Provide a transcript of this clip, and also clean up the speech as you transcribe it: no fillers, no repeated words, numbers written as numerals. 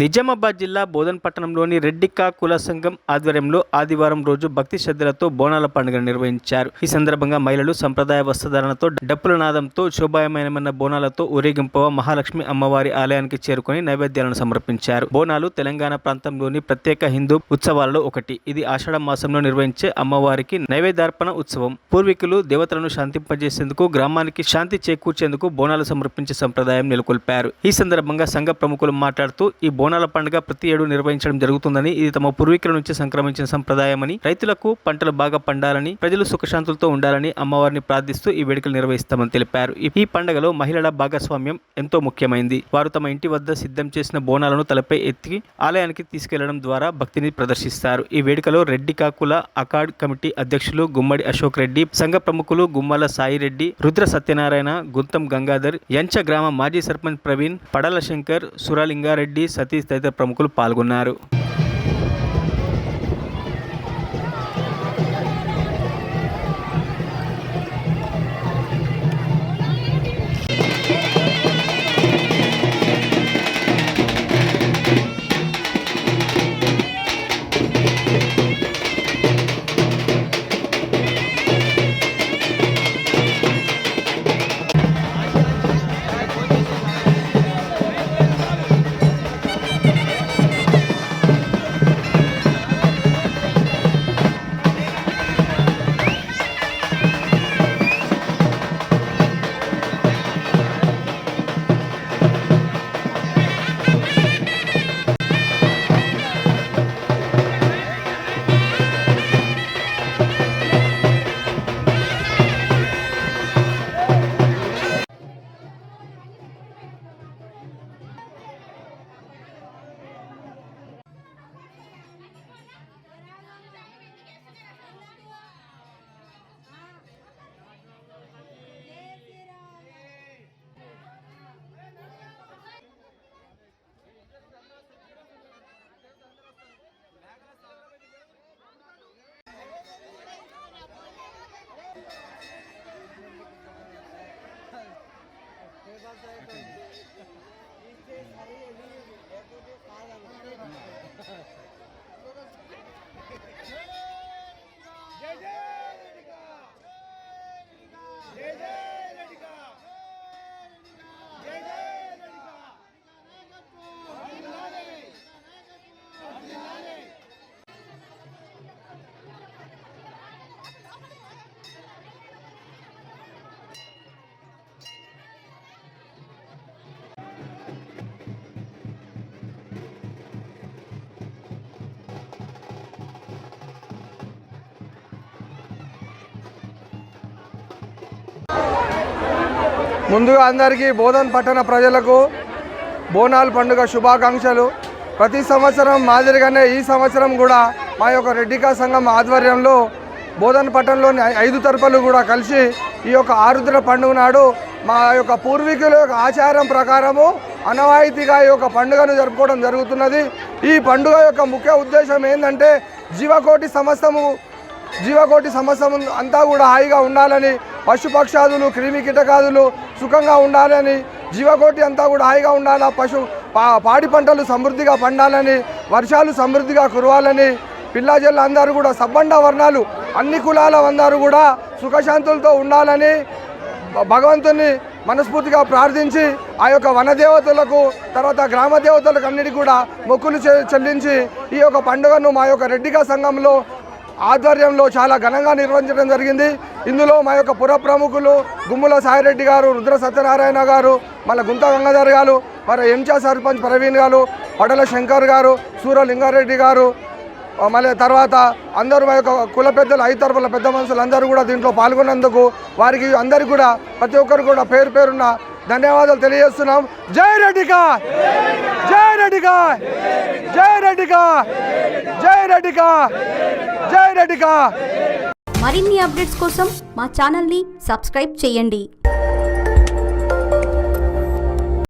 నిజామాబాద్ జిల్లా బోధన్ పట్టణంలోని రెడ్డికా కుల సంఘం ఆధ్వర్యంలో ఆదివారం రోజు భక్తి శ్రద్ధలతో బోనాల పండుగ నిర్వహించారు. ఈ సందర్భంగా మహిళలు సంప్రదాయ వస్త్రధారణతో డప్పుల నాదంతో శోభాయమానమైన బోనాలతో ఊరేగింపుగా మహాలక్ష్మి అమ్మవారి ఆలయానికి చేరుకొని నైవేద్యాలను సమర్పించారు. బోనాలు తెలంగాణ ప్రాంతంలోని ప్రత్యేక హిందూ ఉత్సవాలలో ఒకటి. ఇది ఆషాఢ మాసంలో నిర్వహించే అమ్మవారికి నైవేద్యార్పణ ఉత్సవం. పూర్వీకులు దేవతలను శాంతింపజేసేందుకు, గ్రామానికి శాంతి చేకూర్చేందుకు బోనాలు సమర్పించే సంప్రదాయం నెలకొల్పారు. ఈ సందర్భంగా సంఘ ప్రముఖులు మాట్లాడుతూ ఈ బోనాల పండుగ ప్రతి ఏడు నిర్వహించడం జరుగుతుందని, ఇది తమ పూర్వీకుల నుంచి సంక్రమించిన సంప్రదాయమని, రైతులకు పంటలు బాగా పండాలని, ప్రజలు సుఖశాంతులతో ఉండాలని అమ్మవారిని ప్రార్థిస్తూ ఈ వేడుకలు నిర్వహిస్తామని తెలిపారు. ఈ పండుగలో మహిళల భాగస్వామ్యం ఎంతో ముఖ్యమైంది. వారు తమ ఇంటి వద్ద సిద్ధం చేసిన బోనాలను తలపై ఎత్తి ఆలయానికి తీసుకెళ్లడం ద్వారా భక్తిని ప్రదర్శిస్తారు. ఈ వేడుకలో రెడ్డికా కుల అకాడ్ కమిటీ అధ్యక్షులు గుమ్మడి అశోక్ రెడ్డి, సంఘ ప్రముఖులు గుమ్మల సాయి రెడ్డి, రుద్ర సత్యనారాయణ, గుంతం గంగాధర్, యంచ గ్రామ మాజీ సర్పంచ్ ప్రవీణ్, పడల శంకర్, సురాలింగారెడ్డి, సతీష్ తదితర ప్రముఖులు పాల్గొన్నారు. ముందుగా అందరికీ బోధన్ పట్టణ ప్రజలకు బోనాల పండుగ శుభాకాంక్షలు. ప్రతి సంవత్సరం మాదిరిగానే ఈ సంవత్సరం కూడా మా యొక్క రెడ్డికా సంఘం ఆధ్వర్యంలో బోధన్ పట్టణంలోని 5 తరపులు కూడా కలిసి ఈ యొక్క ఆరుద్ర పండుగ నాడు మా యొక్క పూర్వీకుల యొక్క ఆచారం ప్రకారము అనవాయితీగా ఈ యొక్క పండుగను జరుపుకోవడం జరుగుతున్నది. ఈ పండుగ యొక్క ముఖ్య ఉద్దేశం ఏంటంటే జీవకోటి సమస్తం అంతా కూడా హాయిగా ఉండాలని, పశుపక్షాదులు క్రిమి కీటకాదులు సుఖంగా ఉండాలని, జీవకోటి అంతా కూడా హాయిగా ఉండాలా, పాడి పంటలు సమృద్ధిగా పండాలని, వర్షాలు సమృద్ధిగా కురవాలని, పిల్లాజల్లు అందరూ కూడా సబ్బండ వర్ణాలు అన్ని కులాల అందరూ కూడా సుఖశాంతులతో ఉండాలని భగవంతుని మనస్ఫూర్తిగా ప్రార్థించి ఆ యొక్క వనదేవతలకు తర్వాత గ్రామ దేవతలకు అన్నిటికీ కూడా మొక్కులు చెల్లించి ఈ యొక్క పండుగను మా యొక్క రెడ్డికా సంఘంలో ఆధ్వర్యంలో చాలా ఘనంగా నిర్వహించడం జరిగింది. ఇందులో మా యొక్క పుర ప్రముఖులు గుమ్మల సాయిరెడ్డి గారు, రుద్ర సత్యనారాయణ గారు, మళ్ళీ గుంత గంగాధర్ గారు, మరి ఎంచా సర్పంచ్ ప్రవీణ్ గారు, పడల శంకర్ గారు, సూరలింగారెడ్డి గారు, మళ్ళీ తర్వాత అందరూ మా యొక్క కుల పెద్దలు 5 తరపుల పెద్ద మనుషులు అందరూ కూడా దీంట్లో పాల్గొన్నందుకు వారికి అందరికీ కూడా ప్రతి ఒక్కరు కూడా పేరు పేరున్న ధన్యవాదాలు తెలియజేస్తున్నాం. జై రెడ్డికా, జై రెడ్డికా, జై రెడ్డికా, జై రెడ్డికా, జై రెడ్డికా. మరిన్ని అప్డేట్స్ కోసం మా ఛానల్ని సబ్స్క్రైబ్ చేయండి.